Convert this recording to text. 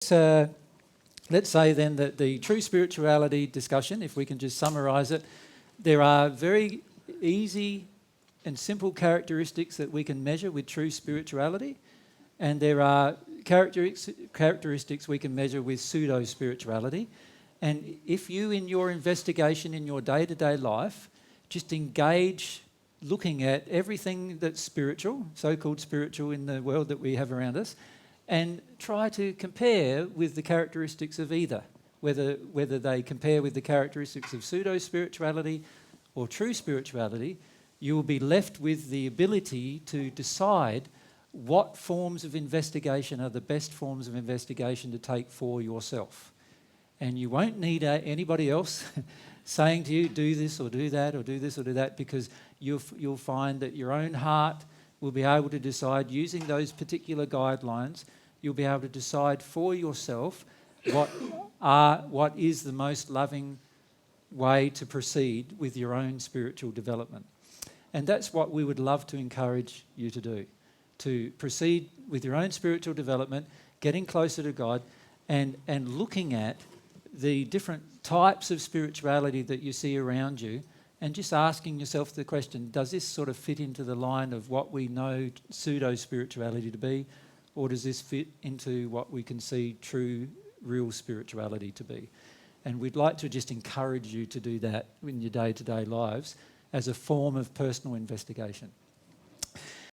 So let's say then that the true spirituality discussion, if we can just summarise it, there are very easy and simple characteristics that we can measure with true spirituality, and there are characteristics we can measure with pseudo-spirituality. And if you, in your investigation in your day-to-day life, just engage looking at everything that's spiritual, so-called spiritual in the world that we have around us, and try to compare with the characteristics of either, whether they compare with the characteristics of pseudo-spirituality or true spirituality, you will be left with the ability to decide what forms of investigation are the best forms of investigation to take for yourself. And you won't need anybody else saying to you, do this or do that or do this or do that, because you'll find that your own heart will be able to decide, using those particular guidelines, you'll be able to decide for yourself what is the most loving way to proceed with your own spiritual development. And that's what we would love to encourage you to do, to proceed with your own spiritual development, getting closer to God, and looking at the different types of spirituality that you see around you, and just asking yourself the question, does this sort of fit into the line of what we know pseudo-spirituality to be, or does this fit into what we can see true, real spirituality to be? And we'd like to just encourage you to do that in your day-to-day lives as a form of personal investigation.